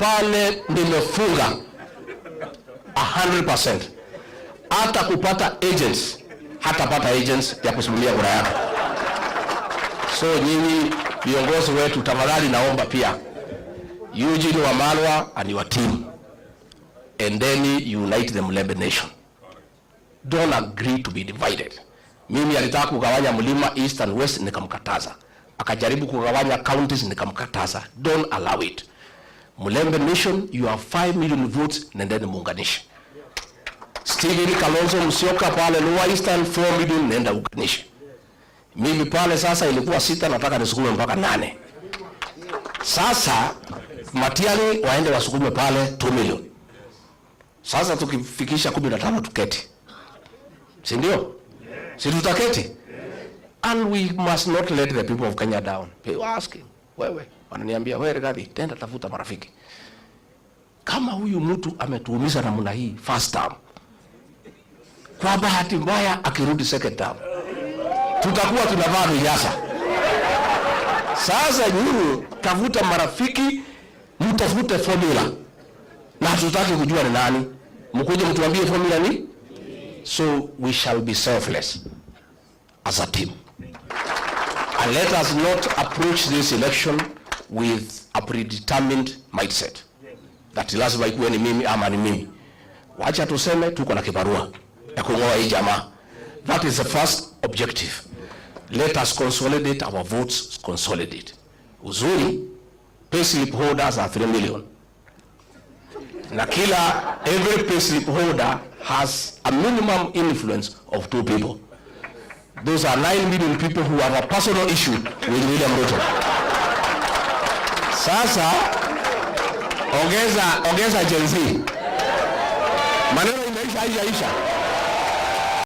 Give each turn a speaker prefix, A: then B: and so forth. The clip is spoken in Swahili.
A: pale nimefunga 100%. Hata kupata agents, hatapata agents ya kusimamia kura yake. So nyinyi viongozi wetu, tafadhali naomba pia Eugene Wamalwa and your team, and then unite the Mulembe nation. Don't agree to be divided. Mimi alitaka kugawanya mlima east and west, nikamkataza. Akajaribu kugawanya counties, nikamkataza. Don't allow it. Mulembe nation, you have 5 million votes, nendeni muunganishe. Stephen Kalonzo Musyoka pale Lower Eastern 4 million, nenda uunganishe. Mimi pale sasa ilikuwa 6, nataka nisukume mpaka 8. Sasa Matiang'i waende wasukume pale 2 million. Sasa tukifikisha 15 tuketi. Si ndio? Si tutaketi? And we must not let the people of Kenya down. People asking, wewe, wananiambia, wewe Rigathi, tenda tafuta marafiki. Kama huyu mtu ametuumiza namna hii first term, kwa bahati mbaya akirudi second term, tutakuwa tunavaa vinyasa. Sasa nyinyi tafuta marafiki, mtafute formula. Na tutaki kujua ni nani. Mkuje mtuambie formula ni? So we shall be selfless as a team. And let us not approach this election with a predetermined mindset. That lazima ikuwe ni mimi ama ni mimi. Wacha tuseme tuko na kibarua ya kungoa hii jamaa. That is the first objective. Let us consolidate our votes, consolidate. Uzuri, payslip holders are 3 million. Na every payslip holder has a minimum influence of 2 people. Those are 9 million people who have a personal issue with William Ruto. Sasa, ongeza Gen Z. Maneno imeisha.